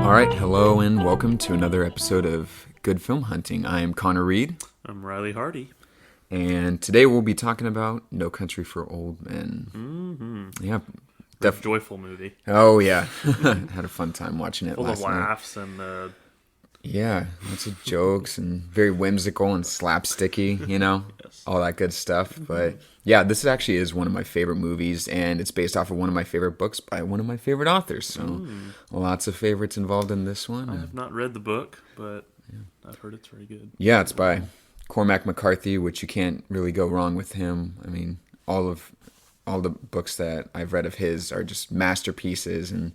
All right, hello and welcome to another episode of Good Film Hunting. I am Connor Reed. I'm Riley Hardy. And today we'll be talking about No Country for Old Men. Mm-hmm. Yeah. Joyful movie. Oh, yeah. Had a fun time watching it Full last of night. laughs and... Yeah, lots of jokes and very whimsical and slapsticky, Yes. all that good stuff. But yeah, this actually is one of my favorite movies, and it's based off of one of my favorite books by one of my favorite authors. So lots of favorites involved in this one. I have not read the book, but I've heard it's very good. Yeah, it's by Cormac McCarthy, which you can't really go wrong with him. I mean, all the books that I've read of his are just masterpieces, and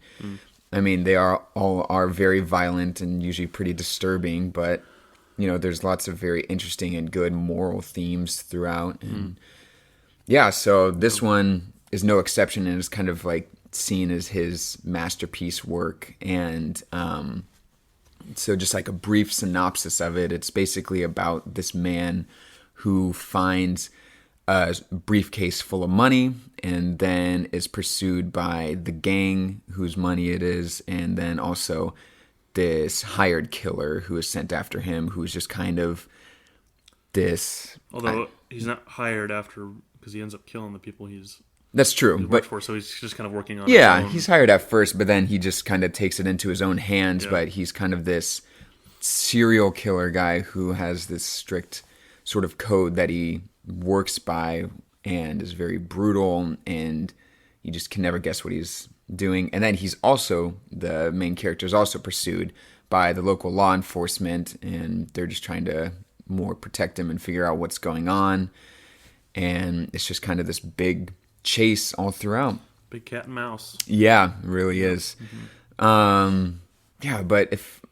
I mean, they are very violent and usually pretty disturbing, but there's lots of very interesting and good moral themes throughout. And yeah, so this one is no exception, and is kind of like seen as his masterpiece work. And so just like a brief synopsis of it, it's basically about this man who finds a briefcase full of money and then is pursued by the gang whose money it is, and then also this hired killer who is sent after him, who's just kind of this... Although he's not hired after, because he ends up killing the people That's true, but for, so he's just kind of working on yeah, his own. He's hired at first, but then he just kind of takes it into his own hands. Yeah. But he's kind of this serial killer guy who has this strict sort of code that he works by and is very brutal, and you just can never guess what he's doing. And then he's also, the main character is also pursued by the local law enforcement, and they're just trying to more protect him and figure out what's going on. And it's just kind of this big chase all throughout. Big cat and mouse. Yeah, it really is. Yeah, but if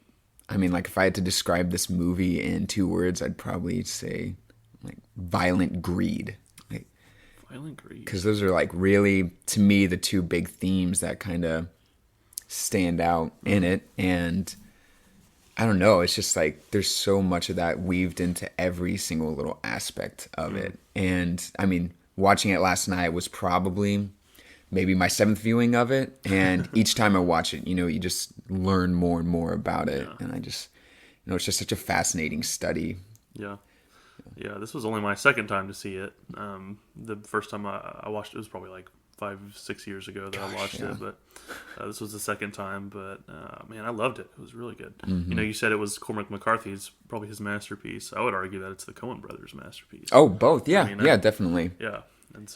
I had to describe this movie in 2 words, I'd probably say like violent greed. Violent greed. Because those are like really, to me, the 2 big themes that kind of stand out in it. And I don't know, it's just like there's so much of that weaved into every single little aspect of it. And I mean, watching it last night was probably maybe my 7th viewing of it. And each time I watch it, you just learn more and more about it. Yeah. And I just, it's just such a fascinating study. Yeah. Yeah, this was only my 2nd time to see it. The first time I watched it was probably like 5-6 years ago that I watched it, but this was the 2nd time. But man, I loved it. It was really good. You said it was Cormac McCarthy's, probably his masterpiece. I would argue that it's the Coen Brothers' masterpiece. Oh, both, yeah, definitely. Yeah, and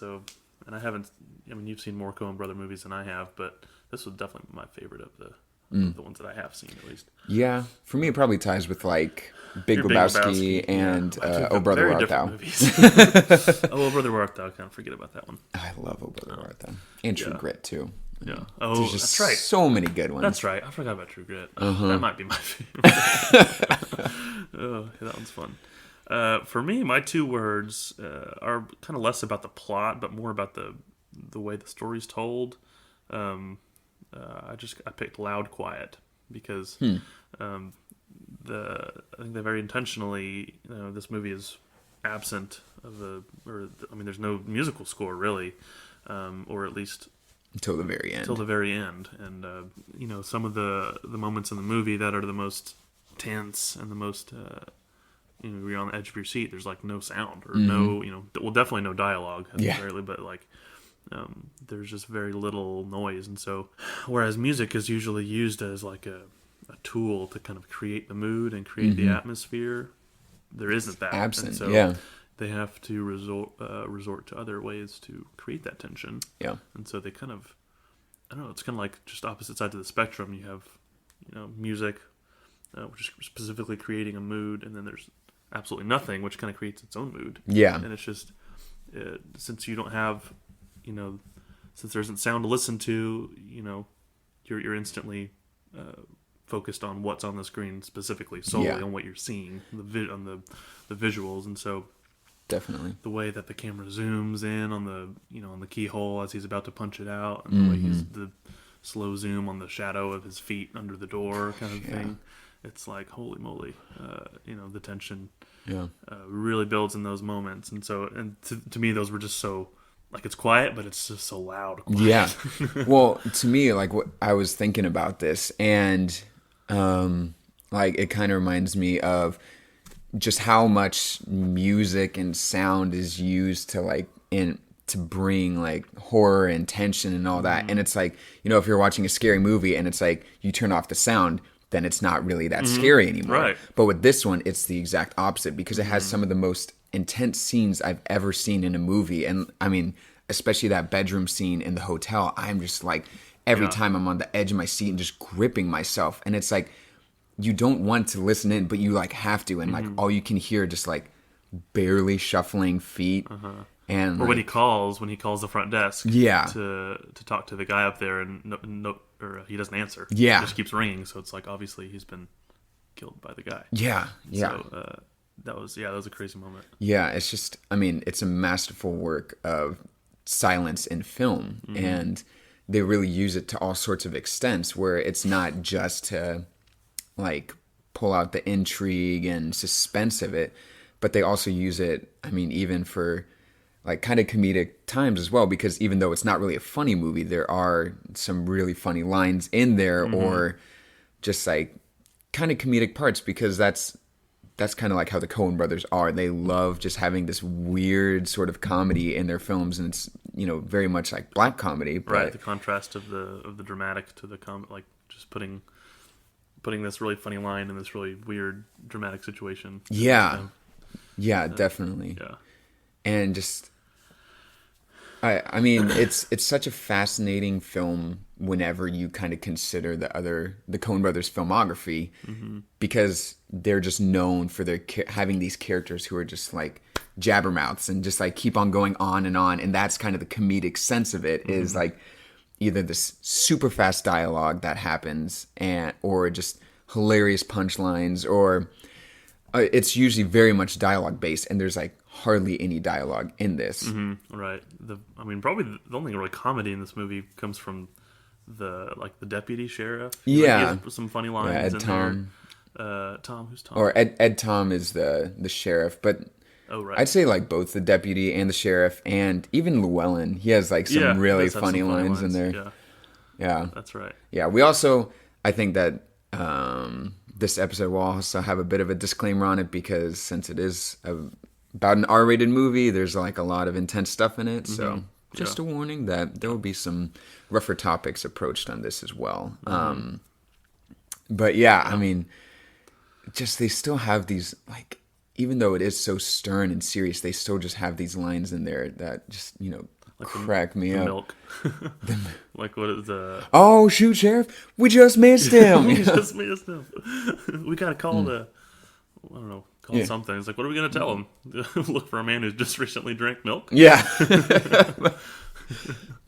I haven't. I mean, you've seen more Coen Brother movies than I have, but this was definitely my favorite of the ones that I have seen, at least. Yeah, for me, it probably ties with like Big Lebowski and Oh Brother, Where Art Thou. Oh Brother, Where Art Thou. I can't forget about that one. I love Oh Brother, Where Art Thou. And True Grit, too. Yeah. There's just that's right. So many good ones. That's right. I forgot about True Grit. That might be my favorite. Oh, that one's fun. For me, my 2 words are kind of less about the plot, but more about the way the story's told. I picked Loud Quiet because I think they very intentionally, this movie is absent of there's no musical score really, or at least until the very end. And some of the moments in the movie that are the most tense and the most you're on the edge of your seat. There's like no sound or no, definitely no dialogue necessarily, but like there's just very little noise. And so, whereas music is usually used as like a tool to kind of create the mood and create the atmosphere, there isn't that. Absent, and so yeah. They have to resort to other ways to create that tension. Yeah. And so they kind of, I don't know, it's kind of like just opposite sides of the spectrum. You have, music, which is specifically creating a mood, and then there's absolutely nothing, which kind of creates its own mood. Yeah. And it's just, since you don't have, since there isn't sound to listen to, you're instantly focused on what's on the screen specifically, solely on what you're seeing, on the visuals. And so definitely the way that the camera zooms in on the keyhole as he's about to punch it out, and the way the slow zoom on the shadow of his feet under the door kind of thing. It's like, holy moly, the tension really builds in those moments. And so, to me, those were just so, like, it's quiet, but it's just so loud. Quiet. Yeah. Well, to me, like, what I was thinking about this, and Like it kind of reminds me of just how much music and sound is used to like to bring like horror and tension and all that. And it's like, you know, if you're watching a scary movie and it's like you turn off the sound, then it's not really that scary anymore. Right. But with this one, it's the exact opposite because it has some of the most intense scenes I've ever seen in a movie. And I mean, especially that bedroom scene in the hotel, I'm just like, every time I'm on the edge of my seat and just gripping myself. And it's like, you don't want to listen in, but you like have to. And like all you can hear just like barely shuffling feet. And Or like, when he calls the front desk Yeah. to talk to the guy up there and he doesn't answer. Yeah. It just keeps ringing, so it's like obviously he's been killed by the guy. yeah. So that was a crazy moment. Yeah, it's just, I mean, it's a masterful work of silence in film. And they really use it to all sorts of extents where it's not just to, like, pull out the intrigue and suspense of it, but they also use it, I mean, even for, like, kind of comedic times as well, because even though it's not really a funny movie, there are some really funny lines in there or just, like, kind of comedic parts because that's kind of like how the Coen Brothers are. They love just having this weird sort of comedy in their films, and it's, you know, very much like black comedy. But Right, the contrast of the dramatic to the like just putting this really funny line in this really weird dramatic situation. Yeah, definitely. Yeah, And just, I mean, it's such a fascinating film whenever you kind of consider the Coen Brothers filmography, because they're just known for their having these characters who are just like jabbermouths and just like keep on going on, and that's kind of the comedic sense of it is like either this super fast dialogue that happens or just hilarious punchlines, or it's usually very much dialogue based, and there's like hardly any dialogue in this. right. I mean, probably the only really comedy in this movie comes from the deputy sheriff. He has some funny lines in Tom. there. Tom, who's Tom? Or Ed Tom is the sheriff, but Oh, right. I'd say like both the deputy and the sheriff, and even Llewellyn. He has like some really funny lines in there. Yeah, That's right. Yeah, we also, I think that this episode will also have a bit of a disclaimer on it because since it is about an R-rated movie, there's like a lot of intense stuff in it. So just a warning that there will be some rougher topics approached on this as well. But yeah, I mean, just they still have these, like, even though it is so stern and serious, they still just have these lines in there that just, you know, like crack me up. Milk. Like, what is the... Oh, shoot, Sheriff. We just missed him. We just missed him. We got to call I don't know, something. It's like, what are we going to tell him? Look for a man who's just recently drank milk? Yeah.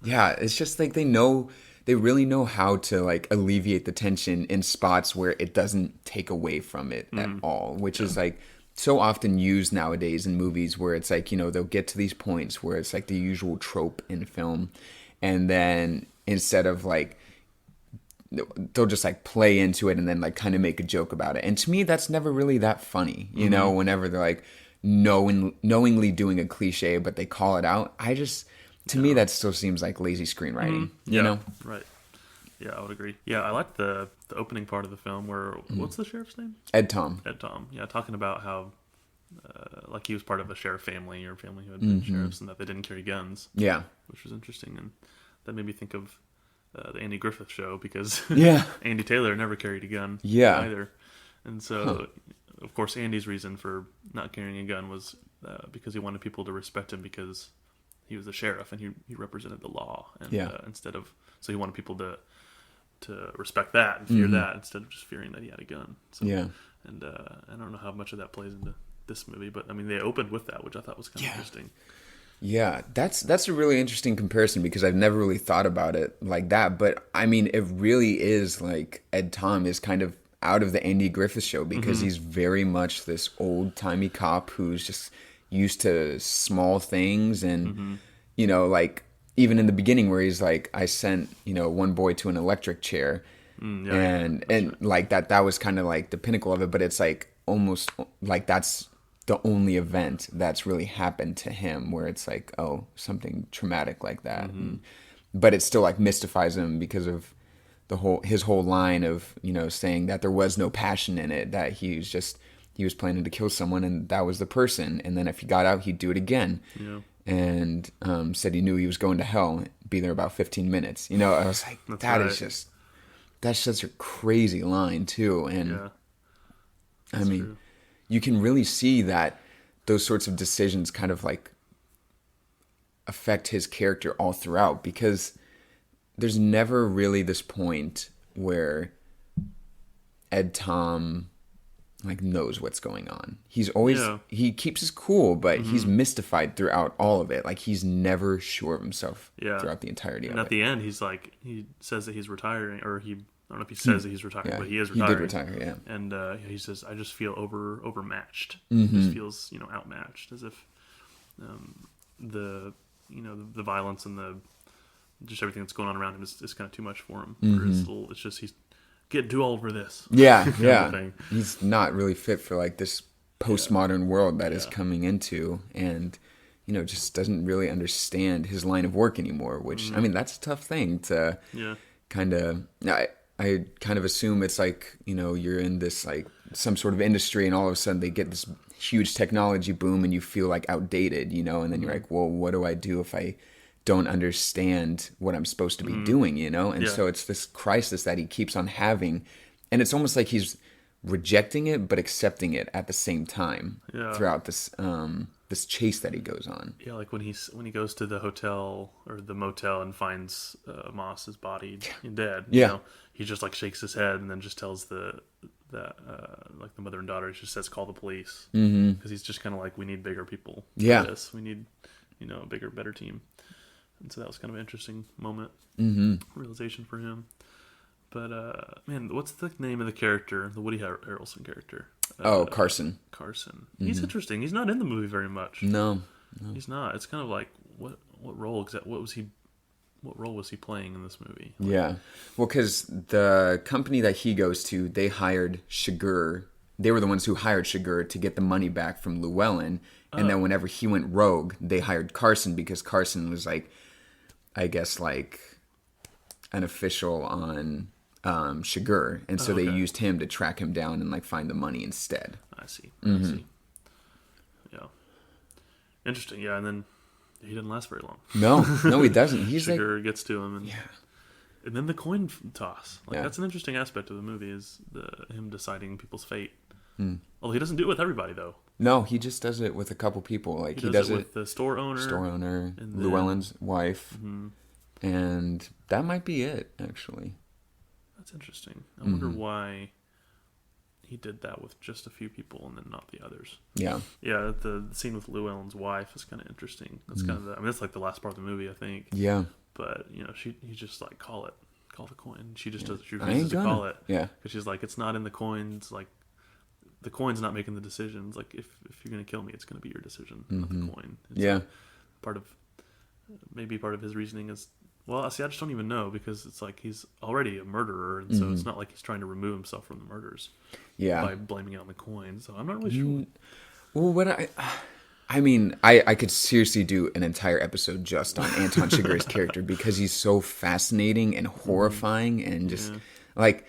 Yeah, it's just like they really know how to like alleviate the tension in spots where it doesn't take away from it at all, which is like so often used nowadays in movies where it's like, you know, they'll get to these points where it's like the usual trope in film, and then instead of like, they'll just like play into it and then like kind of make a joke about it. And to me, that's never really that funny, you know, whenever they're like knowingly doing a cliche, but they call it out. To me, that still seems like lazy screenwriting, you know? Right. Yeah, I would agree. Yeah, I like the opening part of the film where, what's the sheriff's name? Ed Tom. Ed Tom. Yeah, talking about how, like he was part of a sheriff family or family who had been sheriffs and that they didn't carry guns. Yeah. Which was interesting. And that made me think of the Andy Griffith show because Andy Taylor never carried a gun either. And so, of course, Andy's reason for not carrying a gun was because he wanted people to respect him because he was a sheriff and he represented the law. And so he wanted people to respect that and fear that instead of just fearing that he had a gun. So, and I don't know how much of that plays into this movie, but I mean, they opened with that, which I thought was kind of interesting. Yeah, that's a really interesting comparison because I've never really thought about it like that. But I mean, it really is like Ed Tom is kind of out of the Andy Griffith show because he's very much this old-timey cop who's just used to small things and, you know, like even in the beginning where he's like, I sent, you know, one boy to an electric chair and like that was kind of like the pinnacle of it. But it's like almost like that's the only event that's really happened to him where it's like, oh, something traumatic like that. But it still like mystifies him because of his whole line of, saying that there was no passion in it, that he was planning to kill someone and that was the person, and then if he got out he'd do it again. Yeah. And said he knew he was going to hell, be there about 15 minutes. I was like, that's such a crazy line too. And I mean, true. You can really see that those sorts of decisions kind of like affect his character all throughout, because there's never really this point where Ed Tom like knows what's going on. He's always he keeps his cool, but he's mystified throughout all of it. Like he's never sure of himself throughout the entirety of it. And at the end, he's like, he says that he's retiring, or I don't know if he says that he's retiring, but he is retiring. He did retire, yeah. And he says, I just feel overmatched. Mm-hmm. He just feels outmatched, as if the violence and just everything that's going on around him is kind of too much for him. Mm-hmm. It's just he's getting too old for this. Yeah. He's not really fit for like this postmodern world that is coming into, and just doesn't really understand his line of work anymore. Which I mean, that's a tough thing to kind of. I kind of assume it's like you're in this like some sort of industry, and all of a sudden they get this huge technology boom, and you feel like outdated, and then you're like, well, what do I do if I don't understand what I'm supposed to be doing, And so it's this crisis that he keeps on having, and it's almost like he's rejecting it but accepting it at the same time throughout this this chase that he goes on. Yeah, like when he goes to the hotel or the motel and finds Moss's body dead. He just like shakes his head and then just tells like the mother and daughter, he just says, call the police, because he's just kind of like, we need bigger people for this. We need a bigger, better team. And so that was kind of an interesting moment, realization for him. But, man, what's the name of the character, the Woody Harrelson character? Carson. Carson. He's interesting. He's not in the movie very much. No. He's not. It's kind of like, what role was he playing in this movie? Yeah. Well, because the company that he goes to, they hired Sugar. They were the ones who hired Sugar to get the money back from Llewellyn. And then whenever he went rogue, they hired Carson, because Carson was like, I guess like an official on Sugar, and so they used him to track him down and like find the money instead. I see. I see. Yeah. Interesting. Yeah, and then he didn't last very long. No, he doesn't. He's Sugar gets to him, and then the coin toss. Like that's an interesting aspect of the movie, is him deciding people's fate. Well, he doesn't do it with everybody though. No, he just does it with a couple people. Like he does it with the store owner, and Llewellyn's wife, and that might be it. Actually, that's interesting. I wonder why he did that with just a few people and then not the others. Yeah, the scene with Llewellyn's wife is kind of interesting. That's kind of that's like the last part of the movie, I think. Yeah, but he just like call the coin. She just does. She refuses to call it. Yeah, because she's like, it's not in the coins. Like, the coin's not making the decisions. Like, if you're going to kill me, it's going to be your decision, not the coin. It's maybe part of his reasoning is, well, see, I just don't even know, because it's like he's already a murderer, and so it's not like he's trying to remove himself from the murders by blaming it on the coin. So I'm not really sure. Well, I mean, I could seriously do an entire episode just on Anton Sugar's character, because he's so fascinating and horrifying, and just like,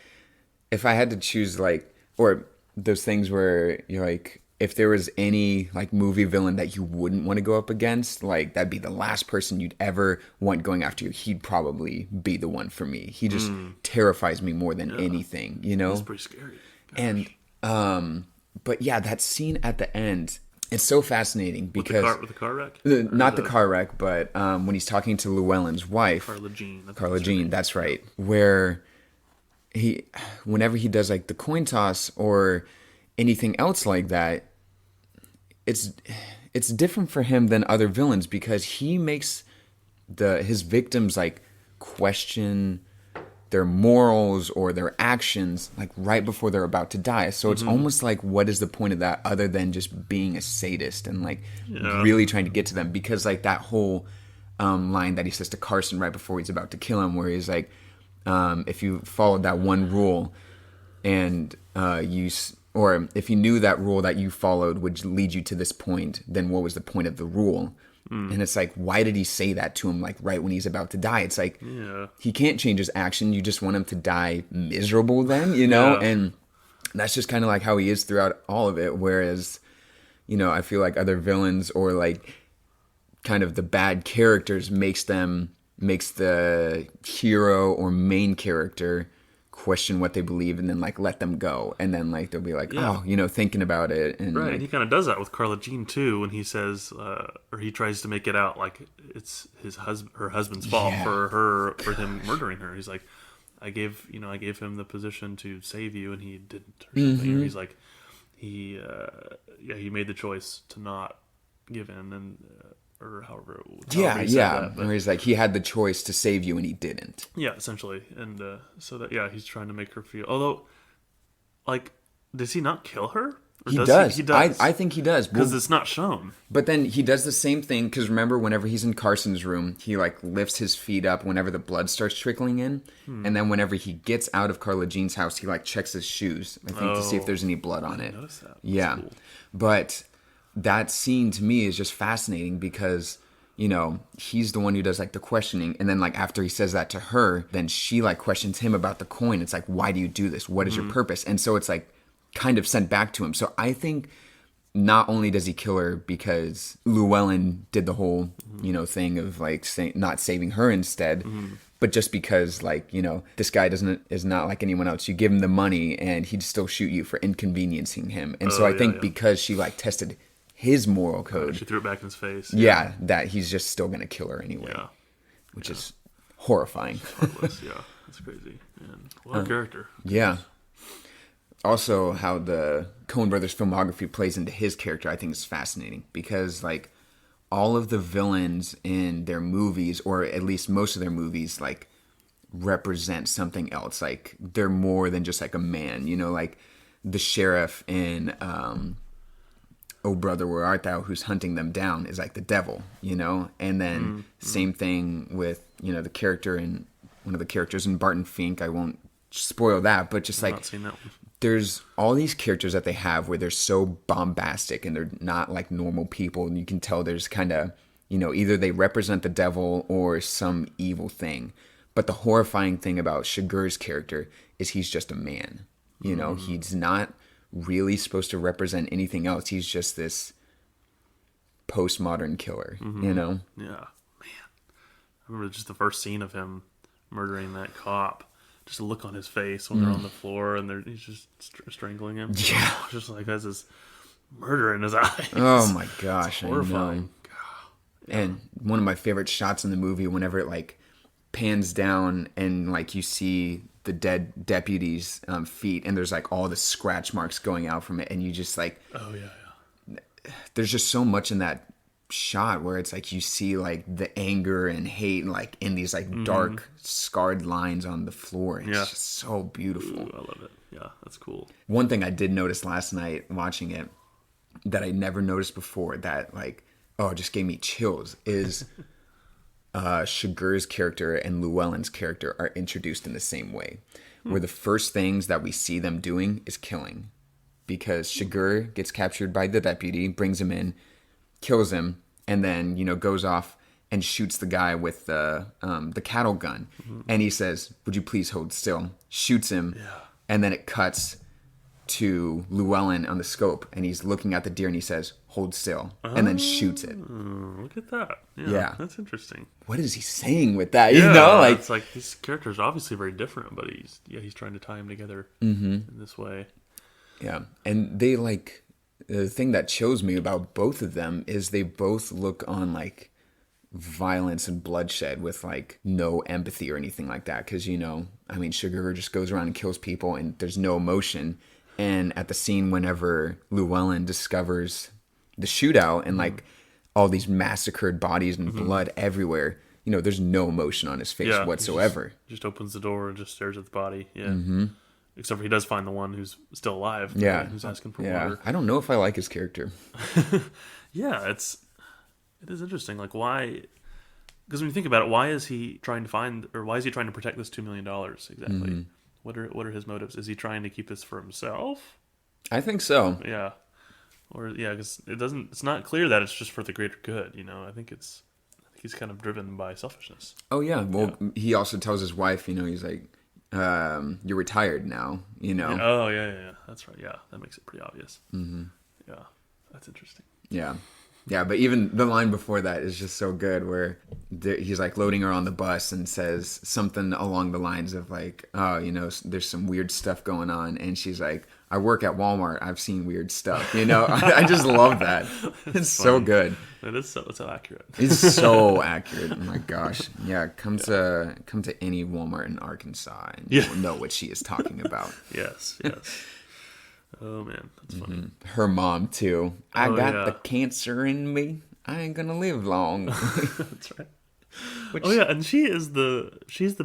if I had to choose, like, or those things where you're like, if there was any like movie villain that you wouldn't want to go up against, like that'd be the last person you'd ever want going after you, he'd probably be the one for me. He just terrifies me more than anything, It's pretty scary. Gosh. And but yeah, that scene at the end, it's so fascinating because with the car wreck, not the car wreck, but when he's talking to Llewellyn's wife, Carla Jean, that's right, where whenever he does like the coin toss or anything else like that, it's different for him than other villains, because he makes his victims like question their morals or their actions like right before they're about to die. So it's almost like, what is the point of that other than just being a sadist and like really trying to get to them? Because like that whole line that he says to Carson right before he's about to kill him, where he's like, if you followed that one rule and or if you knew that rule that you followed would lead you to this point, then what was the point of the rule? And it's like, why did he say that to him, like, right when he's about to die? It's like, Yeah. he can't change his action. You just want him to die miserable then, you know? Yeah. And that's just kind of like how he is throughout all of it. Whereas, you know, I feel like other villains or like kind of the bad characters makes the hero or main character question what they believe and then like let them go. And then like they'll be like, oh, you know, thinking about it. And Right, like, and he kind of does that with Carla Jean too, when he says, or he tries to make it out like it's her husband's fault for him murdering her. He's like, I gave him the position to save you, and he didn't. Or something. Or he's like, he made the choice to not give in, and or however he said that, but, or he's like, he had the choice to save you and he didn't. Yeah, essentially, and so that he's trying to make her feel. Although, like, does he not kill her? Or He does. He does. I think he does. Because it's not shown. But then he does the same thing, because remember, whenever he's in Carson's room, he like lifts his feet up whenever the blood starts trickling in. And then whenever he gets out of Carla Jean's house, he like checks his shoes, I think, to see if there's any blood on it. Notice that. Yeah. Cool. But that scene to me is just fascinating because, you know, he's the one who does like the questioning. And then like after he says that to her, then she like questions him about the coin. It's like, why do you do this? What is your purpose? And so it's like kind of sent back to him. So I think not only does he kill her because Llewellyn did the whole, you know, thing of like not saving her instead, but just because like, you know, this guy is not like anyone else. You give him the money and he'd still shoot you for inconveniencing him. And so I think because she like tested his moral code, She threw it back in his face. yeah, that he's just still going to kill her anyway, which is horrifying. Heartless, yeah. That's crazy. And what a character. Yeah. Also, how the Coen Brothers filmography plays into his character, I think is fascinating because, like, all of the villains in their movies, or at least most of their movies, like, represent something else. Like, they're more than just like a man, you know, like the sheriff in Oh Brother, Where Art Thou, who's hunting them down, is like the devil, you know? And then same thing with, you know, the character in one of the characters in Barton Fink. I won't spoil that, but just like, Not seen that one. there's all these characters that they have where they're so bombastic and they're not like normal people. And you can tell there's kind of, you know, either they represent the devil or some evil thing. But the horrifying thing about Sugar's character is he's just a man. You know, he's not really supposed to represent anything else. He's just this postmodern killer, you know? Yeah. Man. I remember just the first scene of him murdering that cop. Just a look on his face when they're on the floor and he's just strangling him. Yeah. Just like has this murder in his eyes. Oh my gosh, It's horrifying. And one of my favorite shots in the movie, whenever it like pans down and like you see the dead deputy's feet and there's like all the scratch marks going out from it, and you just like, Oh yeah. there's just so much in that shot where it's like you see like the anger and hate like in these like dark scarred lines on the floor. It's just so beautiful. Ooh, I love it. Yeah, that's cool. One thing I did notice last night watching it that I never noticed before that like, it just gave me chills is Sugar's character and Llewellyn's character are introduced in the same way, where the first things that we see them doing is killing, because Sugar gets captured by the deputy, brings him in, kills him, and then, you know, goes off and shoots the guy with the cattle gun. And he says, "Would you please hold still?" Shoots him. Yeah. And then it cuts to Llewellyn on the scope, and he's looking at the deer and he says, "Hold still," and then shoots it. Look at that. Yeah. That's interesting. What is he saying with that? You know, like, it's like these characters are obviously very different, but he's trying to tie them together in this way. yeah. And they like, the thing that chills me about both of them is they both look on like violence and bloodshed with like no empathy or anything like that. Because, you know, I mean, Sugar just goes around and kills people and there's no emotion. And at the scene whenever Llewellyn discovers the shootout and like all these massacred bodies and blood everywhere, you know, there's no emotion on his face whatsoever. Just opens the door and just stares at the body. Yeah. Except for he does find the one who's still alive. Yeah. Who's asking for Yeah. water. I don't know if I like his character. Yeah, it is interesting. Like, why? Because when you think about it, why is he trying to protect this $2 million exactly? What are his motives? Is he trying to keep this for himself? I think so. Yeah. Or yeah, because it's not clear that it's just for the greater good. I think he's kind of driven by selfishness. Oh yeah. Well, he also tells his wife, he's like, "You're retired now." Yeah. Oh yeah. That's right. Yeah, that makes it pretty obvious. Mm-hmm. Yeah, that's interesting. Yeah. Yeah, but even the line before that is just so good, where he's like loading her on the bus and says something along the lines of like, "Oh, there's some weird stuff going on," and she's like, "I work at Walmart. I've seen weird stuff." I just love that. It's so good. It is so accurate. It's so accurate. Oh my gosh. Yeah, come to any Walmart in Arkansas and you'll know what she is talking about. Yes. Oh man, that's funny. Her mom too. I got the cancer in me. I ain't gonna live long. That's right. And she's Dwight's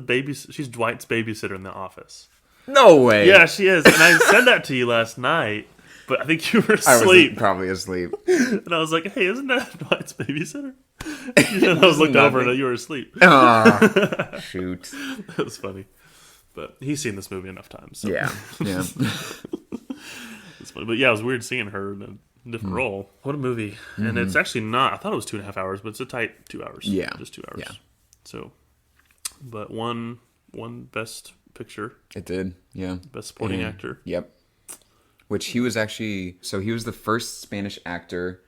babysitter in The Office. No way. Yeah, she is. And I said that to you last night, but I think you were asleep. I was probably asleep. And I was like, "Hey, isn't that Dwight's babysitter?" And I was looking over and you were asleep. Shoot. That was funny. But he's seen this movie enough times. So. Yeah. It's funny. But yeah, it was weird seeing her in a different role. What a movie. And it's actually not, I thought it was 2.5 hours, but it's a tight 2 hours. Yeah. Just 2 hours. Yeah. So, but one best picture. It did, yeah. Best supporting actor. Yep. Which he was actually, so he was the first Spanish actor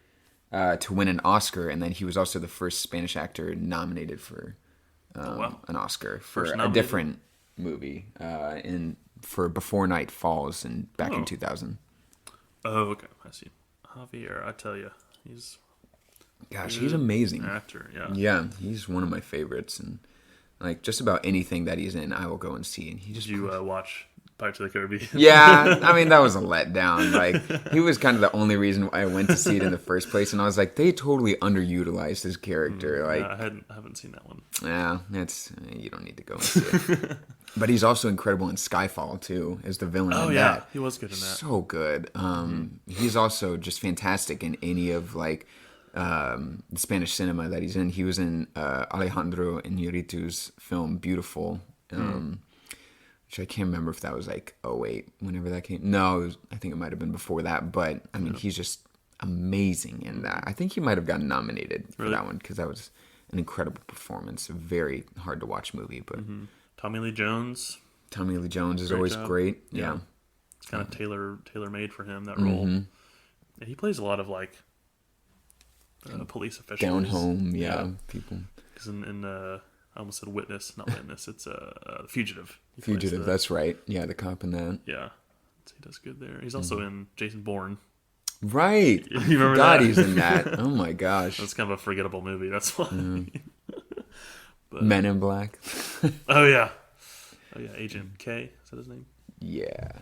to win an Oscar, and then he was also the first Spanish actor nominated for an Oscar for a different movie for Before Night Falls back in 2000. Oh, okay. I see. Javier, I tell you, he's amazing. Actor, yeah. Yeah, he's one of my favorites, and like just about anything that he's in, I will go and see. And he just Did you watch Pirates of the Caribbean? Yeah, I mean that was a letdown. Like he was kind of the only reason why I went to see it in the first place, and I was like, they totally underutilized his character. Like, I haven't seen that one. Yeah, you don't need to go and see it. But he's also incredible in Skyfall too, as the villain. Oh yeah, he was good in that. So good. He's also just fantastic in any of like the Spanish cinema that he's in. He was in Alejandro Iñárritu's film Beautiful, which I can't remember if that was like 2008, whenever that came. No, I think it might have been before that. But I mean, he's just amazing in that. I think he might have gotten nominated for that one because that was an incredible performance. A very hard to watch movie, but. Tommy Lee Jones is always great. Yeah. It's kind of tailor made for him, that role. And he plays a lot of like police officials. Down home, people. Because in I almost said Witness, not Witness. It's Fugitive. Fugitive, that's right. Yeah, the cop in that. Yeah. So he does good there. He's also in Jason Bourne. Right. You remember that? that? He's in that. Oh my gosh. That's kind of a forgettable movie. That's why. But, Men in Black. Oh yeah, Agent K, is that his name? Yeah.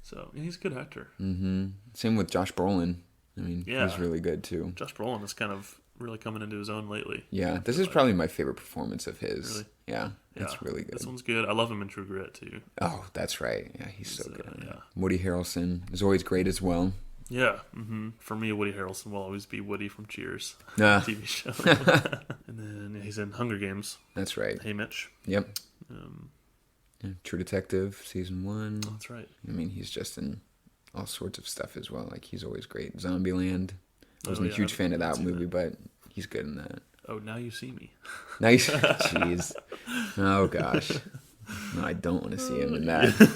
So he's a good actor. Same with Josh Brolin. I mean, he's really good too. Josh Brolin is kind of really coming into his own lately. Yeah, this is probably my favorite performance of his. Really? Yeah, it's really good. This one's good. I love him in True Grit too. Oh, that's right. Yeah, he's so good. Woody Harrelson is always great as well. Yeah. For me, Woody Harrelson will always be Woody from Cheers, TV show. And then he's in Hunger Games. That's right. Hey, Mitch. Yep. True Detective season 1. That's right. I mean, he's just in all sorts of stuff as well. Like he's always great. Zombieland. I wasn't a huge fan of that movie, but he's good in that. Oh, Now You See Me. Nice. Jeez. Oh gosh. No, I don't want to see him in that.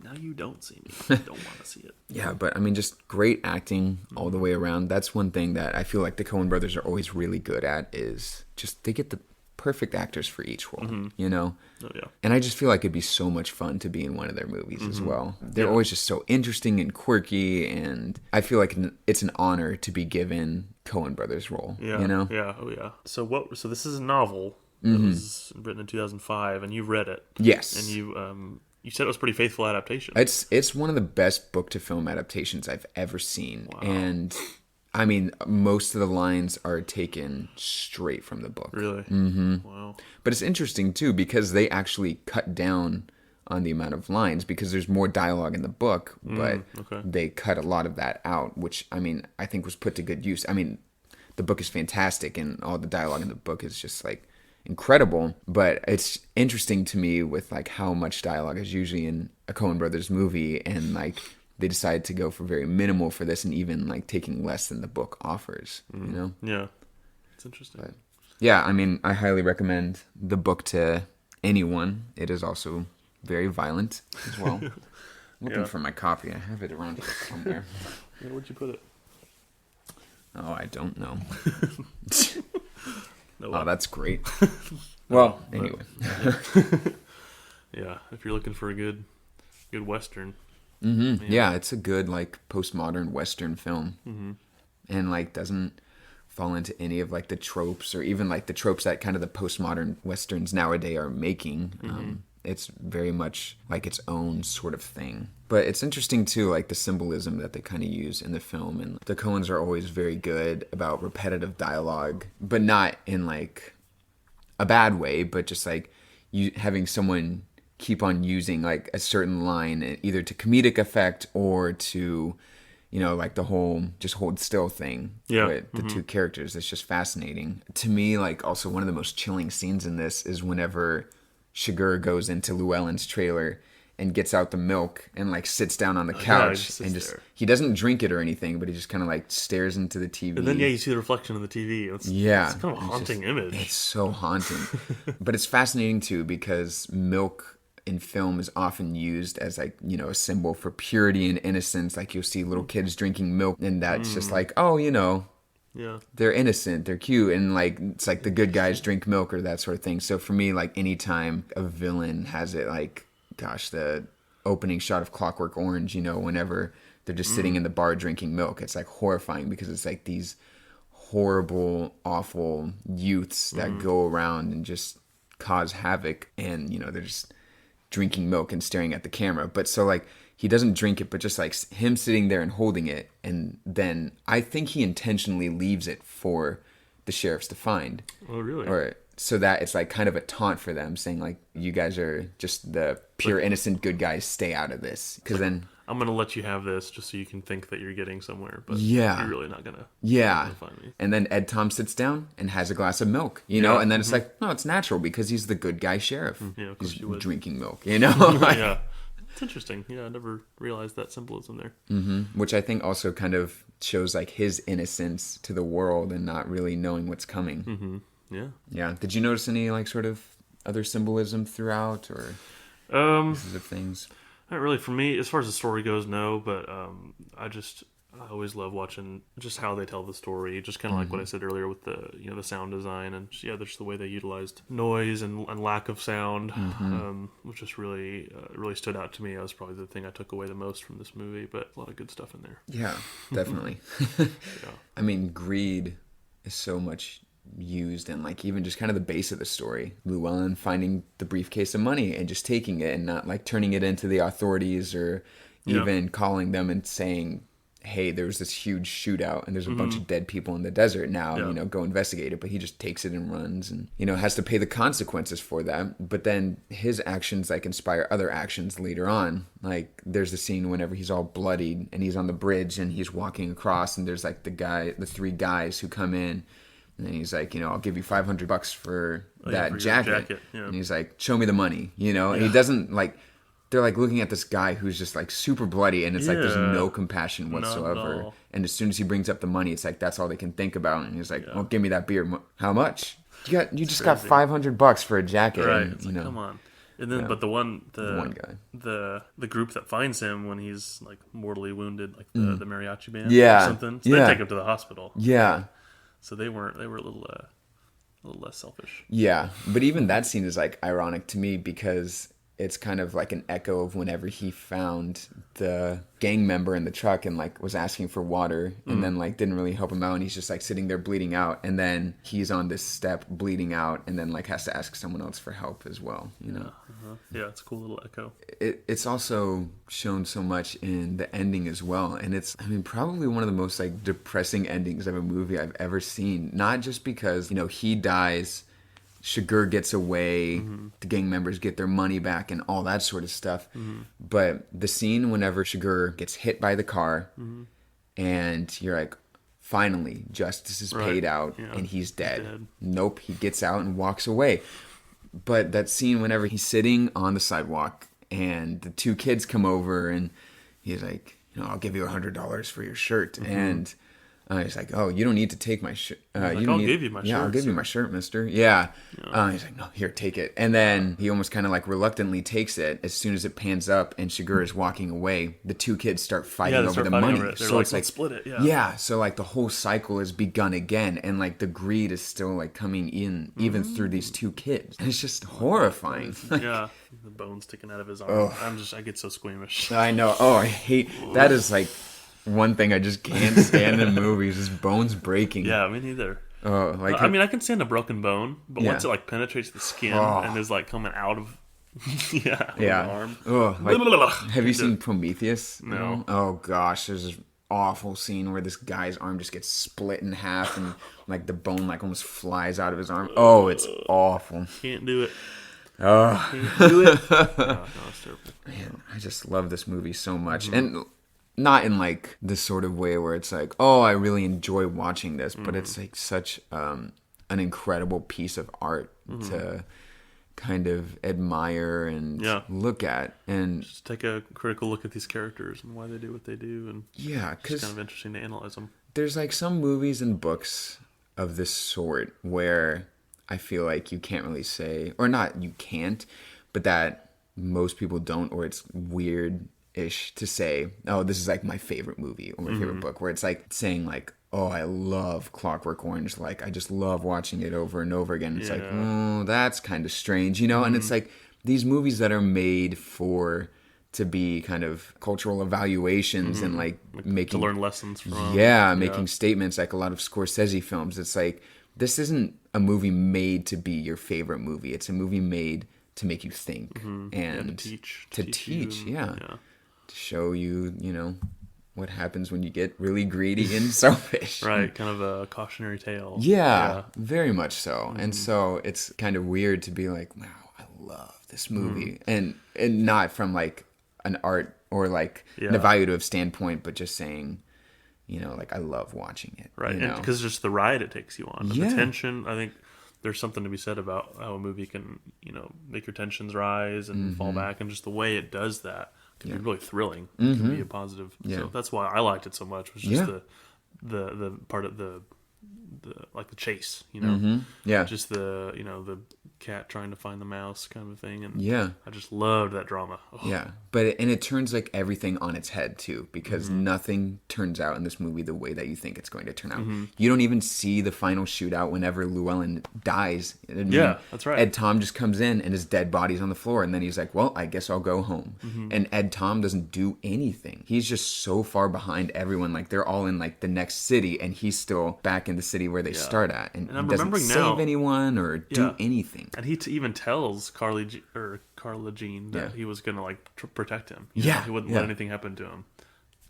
Now you don't see me. I don't want to see it. Yeah, but I mean, just great acting all the way around. That's one thing that I feel like the Coen Brothers are always really good at is just they get the perfect actors for each role, Oh, yeah. And I just feel like it'd be so much fun to be in one of their movies as well. They're always just so interesting and quirky, and I feel like it's an honor to be given Coen Brothers role, Yeah. Yeah. Oh, yeah. So this is a novel that was written in 2005, and you read it. Yes. And you said it was a pretty faithful adaptation. It's one of the best book-to-film adaptations I've ever seen. Wow. And, I mean, most of the lines are taken straight from the book. Really? Mm-hmm. Wow. But it's interesting, too, because they actually cut down on the amount of lines because there's more dialogue in the book, but they cut a lot of that out, which, I mean, I think was put to good use. I mean, the book is fantastic, and all the dialogue in the book is just, like, incredible, but it's interesting to me with like how much dialogue is usually in a Coen Brothers movie, and like they decided to go for very minimal for this, and even like taking less than the book offers. You know? Yeah, it's interesting. But, yeah, I mean, I highly recommend the book to anyone. It is also very violent as well. I'm looking for my copy. I have it around here somewhere. Yeah, where'd you put it? Oh, I don't know. No, that's great. Well, anyway. Yeah, if you're looking for a good Western. Yeah, it's a good, like, postmodern Western film. And, like, doesn't fall into any of, like, the tropes, or even, like, the tropes that kind of the postmodern Westerns nowadays are making. It's very much like its own sort of thing. But it's interesting, too, like, the symbolism that they kind of use in the film. And the Coens are always very good about repetitive dialogue, but not in, like, a bad way, but just, like, you having someone keep on using, like, a certain line, either to comedic effect or to, you know, like, the whole just hold still thing with the two characters. It's just fascinating. To me, like, also one of the most chilling scenes in this is whenever Sugar goes into Llewellyn's trailer and gets out the milk and, like, sits down on the couch and just he doesn't drink it or anything, but he just kind of, like, stares into the TV. And then you see the reflection of the TV. It's kind of a haunting image. It's so haunting. But it's fascinating too, because milk in film is often used as, like, you know, a symbol for purity and innocence. Like, you'll see little kids drinking milk, and that's just like, oh, you know, they're innocent, they're cute, and, like, it's like the good guys drink milk or that sort of thing. So for me, like, anytime a villain has it, like, gosh, the opening shot of Clockwork Orange, you know, whenever they're just sitting in the bar drinking milk, it's, like, horrifying, because it's like these horrible, awful youths that go around and just cause havoc, and, you know, they're just drinking milk and staring at the camera. But so, like, he doesn't drink it, but just, like, him sitting there and holding it, and then I think he intentionally leaves it for the sheriffs to find. Oh, really? Or so that it's, like, kind of a taunt for them, saying, like, you guys are just the pure innocent good guys, stay out of this. Because then I'm gonna let you have this just so you can think that you're getting somewhere, but you're really not gonna find me. And then Ed Tom sits down and has a glass of milk, you know, and then it's like, no, it's natural, because he's the good guy sheriff. Yeah, of course he's you would. drinking milk, you know. Yeah, it's interesting. Yeah, I never realized that symbolism there. Which I think also kind of shows, like, his innocence to the world and not really knowing what's coming. Yeah. Did you notice any, like, sort of other symbolism throughout, or pieces of things? Not really for me, as far as the story goes, no. But I always love watching just how they tell the story. Just kind of like what I said earlier with the the sound design, and just the way they utilized noise and lack of sound, which just really stood out to me. That was probably the thing I took away the most from this movie. But a lot of good stuff in there. Yeah, definitely. I mean, greed is so much used, and, like, even just kind of the base of the story. Llewellyn finding the briefcase of money and just taking it and not, like, turning it into the authorities, or even calling them and saying, hey, there's this huge shootout and there's a bunch of dead people in the desert now, you know, go investigate it. But he just takes it and runs, and, you know, has to pay the consequences for that. But then his actions, like, inspire other actions later on. Like, there's the scene whenever he's all bloodied and he's on the bridge and he's walking across, and there's, like, the three guys who come in. And then he's like, you know, I'll give you $500 for that jacket. And he's like, show me the money, you know? And he doesn't, like, they're, like, looking at this guy who's just, like, super bloody, and it's like there's no compassion whatsoever. And as soon as he brings up the money, it's like that's all they can think about. And he's like, well, give me that beer. How much? You just got $500 for a jacket. Right. And, it's like, come on. And then, but the one guy, the group that finds him when he's, like, mortally wounded, like the mariachi band or something. So they take him to the hospital. Yeah. So they were a little less selfish. Yeah, but even that scene is, like, ironic to me, because it's kind of like an echo of whenever he found the gang member in the truck and, like, was asking for water, and then, like, didn't really help him out, and he's just, like, sitting there bleeding out, and then he's on this step bleeding out, and then, like, has to ask someone else for help as well, you know. Yeah, it's a cool little echo. It's also shown so much in the ending as well, and it's, I mean, probably one of the most, like, depressing endings of a movie I've ever seen. Not just because, you know, he dies, Sugar gets away, the gang members get their money back, and all that sort of stuff. But the scene whenever Sugar gets hit by the car, and you're like, finally, justice is paid out, and he's dead. Nope, he gets out and walks away. But that scene whenever he's sitting on the sidewalk, and the two kids come over, and he's like, I'll give you $100 for your shirt. And he's like, oh, you don't need to take my shirt. I'll give you my shirt. Yeah, I'll give you my shirt, mister. Yeah. He's like, no, here, take it. And then he almost kind of like reluctantly takes it. As soon as it pans up and Sugar is walking away, the two kids start fighting over the money. So it's like, split it. Yeah. So like the whole cycle is begun again. And like the greed is still like coming in even through these two kids. And it's just horrifying. Yeah. The bone sticking out of his arm. I get so squeamish. I know. Oh, I hate, that is like one thing I just can't stand in movies is bones breaking. Yeah, me neither. Oh, like I mean, I can stand a broken bone, but once it like penetrates the skin and is like coming out of the arm. Oh, like, have you seen Prometheus? No. Oh gosh, there's this awful scene where this guy's arm just gets split in half and like the bone like almost flies out of his arm. Oh, it's awful. Can't do it. Oh, Can't do it. No, it's terrible. Man, I just love this movie so much, and not in like this sort of way where it's like, oh, I really enjoy watching this, but it's like such an incredible piece of art to kind of admire and look at, and just take a critical look at these characters and why they do what they do, and because it's kind of interesting to analyze them. There's like some movies and books of this sort where I feel like you can't really say, or not you can't, but that most people don't, or it's weird-ish to say, oh, this is like my favorite movie or my favorite book, where it's like saying like, oh, I love Clockwork Orange, like I just love watching it over and over again. It's like, oh, that's kind of strange, you know? And it's like these movies that are made to be kind of cultural evaluations and like making, to learn lessons from. Making statements like a lot of Scorsese films. It's like, this isn't a movie made to be your favorite movie. It's a movie made to make you think and to teach, to show you, you know, what happens when you get really greedy and selfish. Right, kind of a cautionary tale. Yeah, very much so. And so it's kind of weird to be like, wow, I love this movie. And not from like an art or like an evaluative standpoint, but just saying, you know, like I love watching it. Right, you know? and because just the ride it takes you on. The tension, I think there's something to be said about how a movie can, you know, make your tensions rise and fall back, and just the way it does that can be really thrilling. It can be a positive. So that's why I liked it so much. Was just the part of the like the chase, you know, just the, you know, the cat trying to find the mouse kind of thing, and I just loved that drama. But it turns like everything on its head too, because nothing turns out in this movie the way that you think it's going to turn out. You don't even see the final shootout whenever Llewellyn dies. I mean, that's right. Ed Tom just comes in and his dead body's on the floor, and then he's like, well, I guess I'll go home. And Ed Tom doesn't do anything. He's just so far behind everyone. Like they're all in like the next city, and he's still back in the city where they start at, and he doesn't save anyone or do anything. And he even tells Carla Jean that he was going to like protect him. You know, he wouldn't let anything happen to him,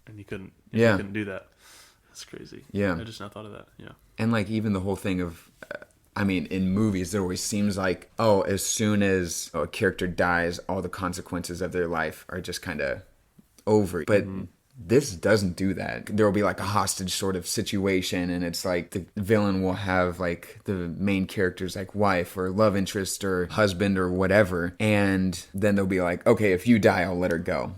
and he couldn't. He couldn't do that. That's crazy. I just not thought of that. And like even the whole thing of, I mean, in movies, it always seems like, oh, as soon as a character dies, all the consequences of their life are just kind of over. But this doesn't do that. There will be like a hostage sort of situation, and it's like the villain will have like the main character's like wife or love interest or husband or whatever, and then they'll be like, okay, if you die, I'll let her go.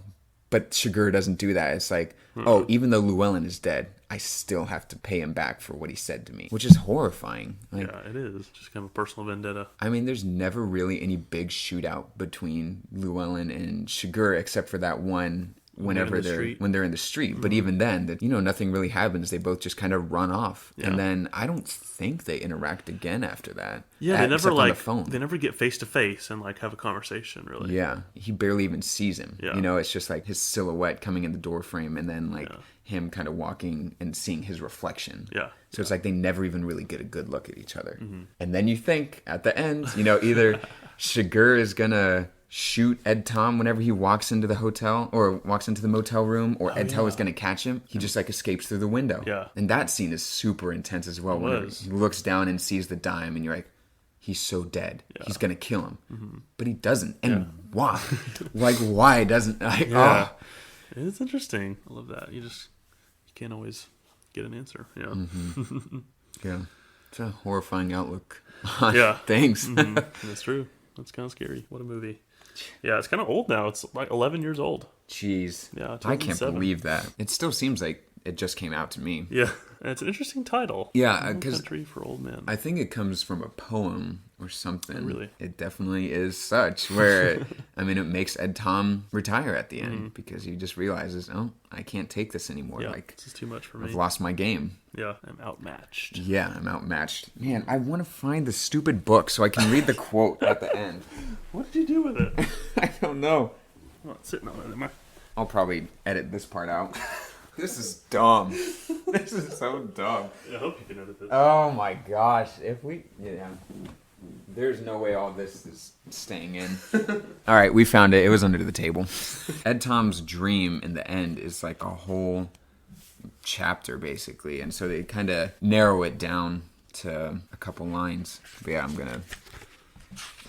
But Sugar doesn't do that. It's like, oh, even though Llewellyn is dead, I still have to pay him back for what he said to me, which is horrifying. Like, it is. Just kind of a personal vendetta. I mean, there's never really any big shootout between Llewellyn and Sugar, except for that one when they're in the street. But even then, that, you know, nothing really happens. They both just kind of run off, and then I don't think they interact again after that. They never like they never get face to face and like have a conversation, really. He barely even sees him. You know, it's just like his silhouette coming in the door frame, and then like him kind of walking and seeing his reflection. So it's like they never even really get a good look at each other. And then you think at the end, you know, either Sugar is gonna shoot Ed Tom whenever he walks into the hotel or walks into the motel room, or Ed Tom is going to catch him. He just like escapes through the window. And that scene is super intense as well. When he looks down and sees the dime, and you're like, he's so dead. He's going to kill him. But he doesn't. And why? Like, why doesn't... It's interesting. I love that. You can't always get an answer. It's a horrifying outlook on things. That's true. That's kind of scary. What a movie. Yeah, it's kind of old now. It's like 11 years old. Jeez. Yeah, I can't 2007. believe that. It still seems like it just came out to me. Yeah, and it's an interesting title. Yeah, No because Country for Old Men. I think it comes from a poem or something. Oh, really? It definitely is such, where, I mean, it makes Ed Tom retire at the end because he just realizes, oh, I can't take this anymore. Yeah, Like, this is too much for me. I've lost my game. Yeah, I'm outmatched. Yeah, I'm outmatched. Man, I want to find the stupid book so I can read the quote at the end. What did you do with it? I don't know. I'm not sitting on it, am I? I'll probably edit this part out. This is dumb. This is so dumb. I hope you can edit this. Oh my gosh. There's no way all this is staying in. All right, we found it. It was under the table. Ed Tom's dream in the end is like a whole chapter, basically. And so they kind of narrow it down to a couple lines. But yeah, I'm going to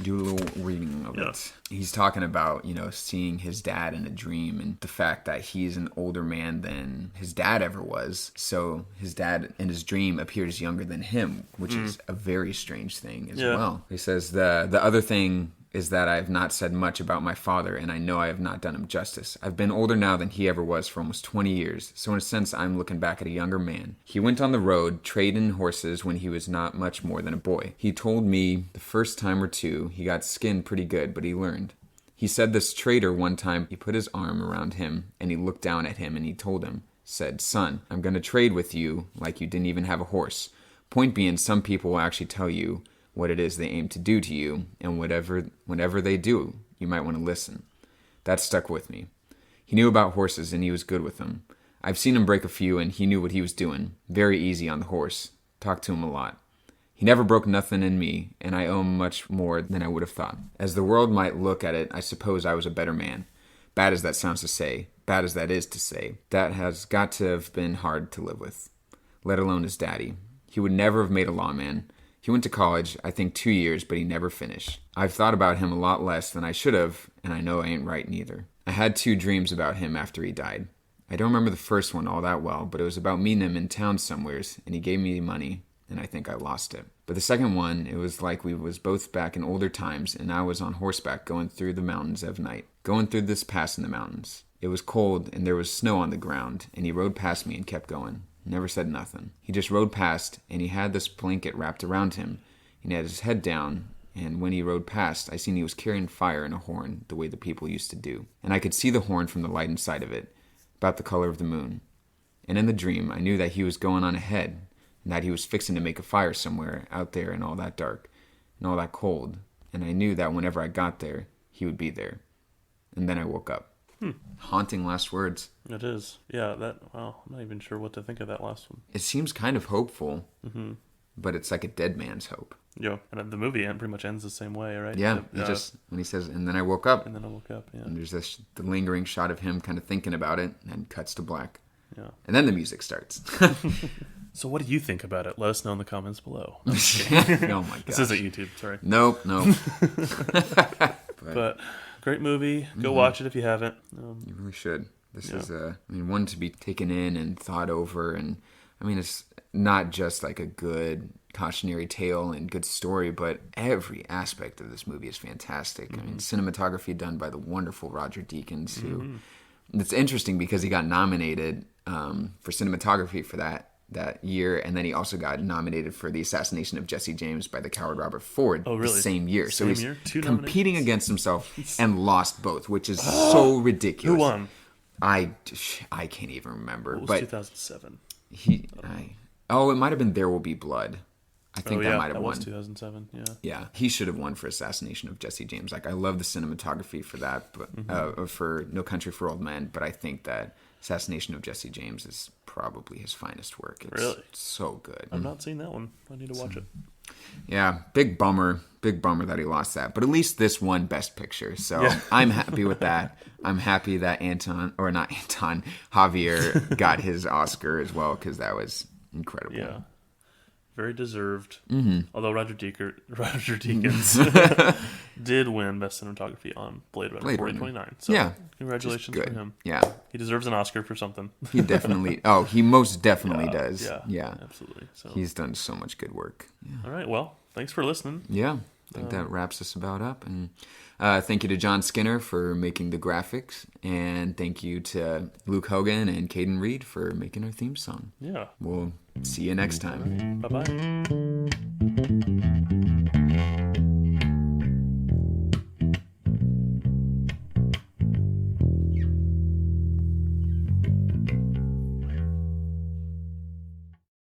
do a little reading of it. He's talking about, seeing his dad in a dream and the fact that he's an older man than his dad ever was. So his dad in his dream appears younger than him, which is a very strange thing as well. He says the other thing is that I have not said much about my father, and I know I have not done him justice. I've been older now than he ever was for almost 20 years, so in a sense I'm looking back at a younger man. He went on the road, trading horses when he was not much more than a boy. He told me the first time or two he got skinned pretty good, but he learned. He said this trader one time, he put his arm around him, and he looked down at him, and he told him, said, "Son, I'm going to trade with you like you didn't even have a horse." Point being, some people will actually tell you what it is they aim to do to you, and whenever they do, you might want to listen. That stuck with me. He knew about horses, and he was good with them. I've seen him break a few, and he knew what he was doing. Very easy on the horse. Talked to him a lot. He never broke nothing in me, and I owe him much more than I would have thought. As the world might look at it, I suppose I was a better man. Bad as that sounds to say, bad as that is to say, that has got to have been hard to live with. Let alone his daddy. He would never have made a lawman. He went to college, I think 2 years, but he never finished. I've thought about him a lot less than I should have, and I know I ain't right neither. I had 2 dreams about him after he died. I don't remember the first one all that well, but it was about meeting him in town somewheres, and he gave me money, and I think I lost it. But the second one, it was like we was both back in older times, and I was on horseback going through the mountains of night, going through this pass in the mountains. It was cold, and there was snow on the ground, and he rode past me and kept going. Never said nothing. He just rode past, and he had this blanket wrapped around him, and he had his head down, and when he rode past, I seen he was carrying fire in a horn, the way the people used to do. And I could see the horn from the light inside of it, about the color of the moon. And in the dream, I knew that he was going on ahead, and that he was fixing to make a fire somewhere out there in all that dark, and all that cold, and I knew that whenever I got there, he would be there. And then I woke up. Haunting last words. It is. Yeah, wow, I'm not even sure what to think of that last one. It seems kind of hopeful, but it's like a dead man's hope. Yeah, and the movie pretty much ends the same way, right? Yeah, when he says, and then I woke up. And then I woke up, yeah. And there's the lingering shot of him kind of thinking about it, and cuts to black. Yeah. And then the music starts. So what do you think about it? Let us know in the comments below. Oh my gosh. This isn't YouTube, sorry. Nope. But great movie. Go watch it if you haven't. You really should. This is, one to be taken in and thought over. And, it's not just like a good cautionary tale and good story, but every aspect of this movie is fantastic. Cinematography done by the wonderful Roger Deakins, who... It's interesting because he got nominated for cinematography for that year, and then he also got nominated for the assassination of Jesse James by the coward Robert Ford the same year. So he's competing against himself and lost both, which is so ridiculous. Who won? I can't even remember. It was but 2007. It might have been There Will Be Blood. I think that might have won. That was 2007, yeah. Yeah, he should have won for Assassination of Jesse James. Like, I love the cinematography for that, but for No Country for Old Men, but I think that Assassination of Jesse James is probably his finest work. It's so good. I've not seen that one. I need to watch it. Yeah, big bummer that he lost that. But at least this won Best Picture, so I'm happy with that. I'm happy that Javier got his Oscar as well, because that was incredible. Yeah. Very deserved. Although Roger Deakins did win Best Cinematography on Blade Runner 2029. So congratulations for him. Yeah. He deserves an Oscar for something. He most definitely does. Yeah, absolutely. So he's done so much good work. Yeah. All right, well, thanks for listening. Yeah. I think that wraps us about up. And thank you to John Skinner for making the graphics. And thank you to Luke Hogan and Caden Reed for making our theme song. Yeah. We'll see you next time. Bye-bye.